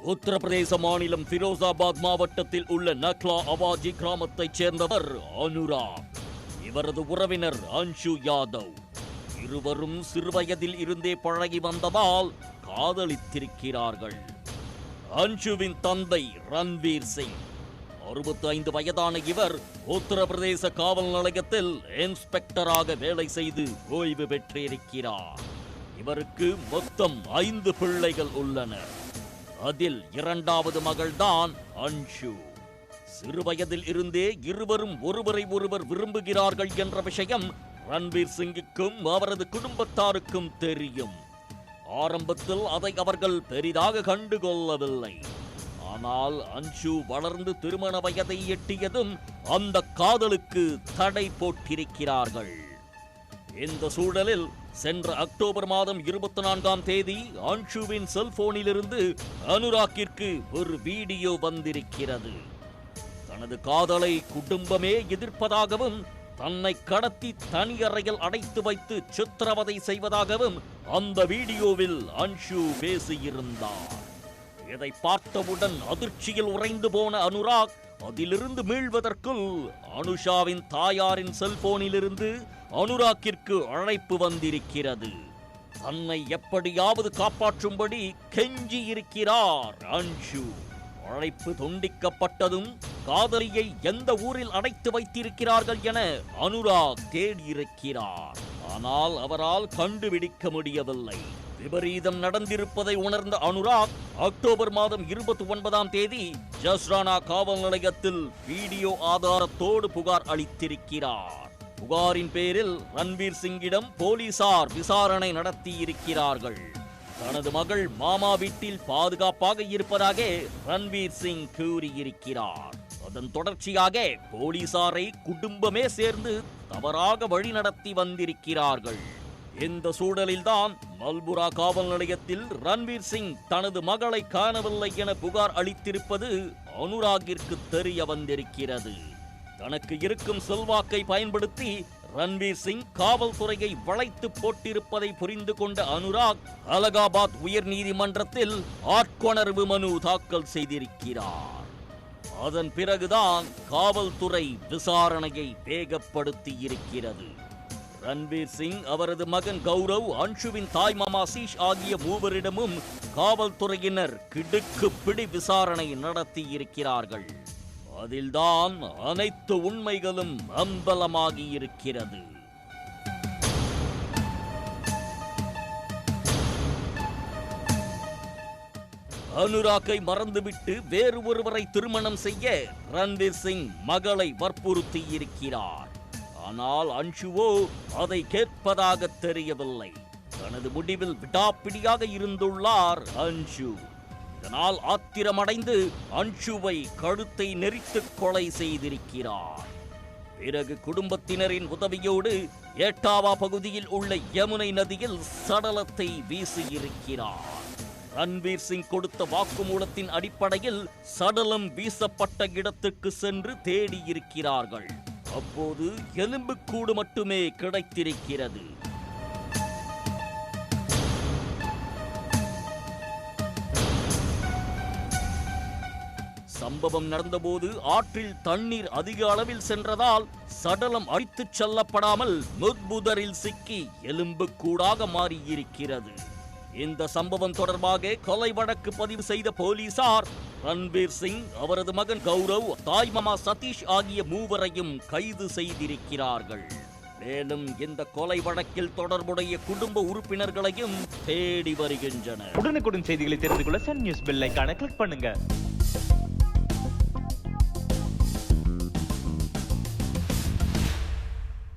உத்தரப்பிரதேச மாநிலம் ஃபிரோசாபாத் மாவட்டத்தில் உள்ள நக்லா அவாஜி கிராமத்தைச் சேர்ந்தவர் அனுராக். இவரது உறவினர் அன்ஷு யாதவ். இருவரும் சிறுவயதில் இருந்தே பழகி வந்ததால் காதலித்திருக்கிறார்கள். அன்ஷுவின் தந்தை ரன்வீர் சிங். 65 வயதான இவர் உத்தரப்பிரதேச காவல் நிலையத்தில் இன்ஸ்பெக்டராக வேலை செய்து ஓய்வு பெற்றிருக்கிறார். இவருக்கு மொத்தம் 5 பிள்ளைகள் உள்ளனர். அதில் 2வது மகள்தான் அன்ஷு. சிறுவயதில் இருந்தே இருவரும் ஒருவரை ஒருவர் விரும்புகிறார்கள் என்ற விஷயம் ரன்வீர் சிங்குக்கும் அவரது குடும்பத்தாருக்கும் தெரியும். ஆரம்பத்தில் அதை அவர்கள் பெரிதாக கண்டுகொள்ளவில்லை. ஆனால் அன்ஷு வளர்ந்து திருமண வயதை எட்டியதும் அந்த காதலுக்கு தடை போட்டிருக்கிறார்கள். இந்த சூழலில் சென்ற அக்டோபர் மாதம் 24ஆம் தேதி அன்ஷுவின் செல்போனிலிருந்து அனுராக்கிற்கு ஒரு வீடியோ வந்திருக்கிறது. தனது காதலை குடும்பமே எதிர்ப்பதாகவும் தன்னை கடத்தி தனி அறையில் அடைத்து வைத்து சித்திரவதை செய்வதாகவும் அந்த வீடியோவில் அன்ஷு பேசியிருந்தார். இதை பார்த்தவுடன் அதிர்ச்சியில் உறைந்து போன அனுராக் அதிலிருந்து மீள்வதற்குள் அனுஷாவின் தாயாரின் செல்போனிலிருந்து அனுராக்கிற்கு அழைப்பு வந்திருக்கிறது. தன்னை எப்படியாவது காப்பாற்றும்படி கெஞ்சி இருக்கிறார் அன்ஷு. அழைப்பு துண்டிக்கப்பட்டதும் காதலியை எந்த ஊரில் அடைத்து வைத்திருக்கிறார்கள் என அனுராக் தேடியிருக்கிறார். ஆனால் அவரால் கண்டுபிடிக்க முடியவில்லை. விபரீதம் நடந்திருப்பதை உணர்ந்த அனுராக் அக்டோபர் மாதம் 29ஆம் தேதி ஜஸ்ரானா காவல் நிலையத்தில் வீடியோ ஆதாரத்தோடு புகார் அளித்திருக்கிறார். புகாரின் பேரில் ரன்வீர் சிங்கிடம் போலீசார் விசாரணை நடத்தியிருக்கிறார்கள். தனது மகள் மாமா வீட்டில் பாதுகாப்பாக இருப்பதாக ரன்வீர் சிங் கூறியிருக்கிறார். அதன் தொடர்ச்சியாக போலீசாரை குடும்பமே சேர்ந்து தவறாக வழிநடத்தி வந்திருக்கிறார்கள். இந்த சூழலில்தான் மல்புரா காவல் நிலையத்தில் ரன்வீர் சிங் தனது மகளை காணவில்லை என புகார் அளித்திருப்பது அனுராக்கிற்கு தெரிய வந்திருக்கிறது. தனக்கு இருக்கும் செல்வாக்கை பயன்படுத்தி ரன்வீர் சிங் காவல்துறையை வளைத்து போட்டிருப்பதை புரிந்து கொண்ட அனுராக் அலகாபாத் உயர் நீதிமன்றத்தில் ஆட்கொணர்வு மனு தாக்கல் செய்திருக்கிறார். அதன் பிறகுதான் காவல்துறை விசாரணையை வேகப்படுத்தி இருக்கிறது. ரன்வீர் சிங், அவரது மகன் கௌரவ், அன்ஷுவின் தாய் மாமா சீஷ் ஆகிய மூவரிடமும் காவல்துறையினர் கிடுக்குப்பிடி விசாரணை நடத்தி இருக்கிறார்கள். அதில்தான் அனைத்து உண்மைகளும் அம்பலமாகி இருக்கிறது. அனுராக்கை மறந்துவிட்டு வேறு ஒருவரை திருமணம் செய்ய ரன்வீர் சிங் மகளை வற்புறுத்தி இருக்கிறார். ஆனால் அன்ஷுவோ அதை கேட்பதாக தெரியவில்லை. தனது முடிவில் விடாப்பிடியாக இருந்துள்ளார் அன்ஷு. இதனால் ஆத்திரமடைந்து அன்ஷுவை கழுத்தை நெரித்து கொலை செய்திருக்கிறார். பிறகு குடும்பத்தினரின் உதவியோடு ஏட்டாவா பகுதியில் உள்ள யமுனை நதியில் சடலத்தை வீசியிருக்கிறார். ரன்வீர் சிங் கொடுத்த வாக்குமூலத்தின் அடிப்படையில் சடலம் வீசப்பட்ட இடத்துக்கு சென்று தேடியிருக்கிறார்கள். அப்போது எலும்புக்கூடு மட்டுமே கிடைத்திருக்கிறது. சம்பவம் நடந்தபோது ஆற்றில் தண்ணீர் அதிக அளவில் சென்றதால் சடலம் அடித்துச் செல்லப்படாமல் முட்புதரில் சிக்கி எலும்புக்கூடாக மாறியிருக்கிறது. இந்த சம்பவம் தொடர்பாக கொலை வழக்கு பதிவு செய்த போலீசார் ரன்வீர் சிங், அவரது மகன் கௌரவ், தாய் மாமா சதீஷ் ஆகிய மூவரையும் கைது செய்திருக்கிறார்கள். மேலும் இந்த கொலை வழக்கில் தொடர்புடைய குடும்ப உறுப்பினர்களையும் தேடி வருகின்றனர். உடனுக்குடன் செய்திகளை தெரிந்து கொள்ள சன் நியூஸ் பெல் ஐகானை கிளிக் பண்ணுங்க.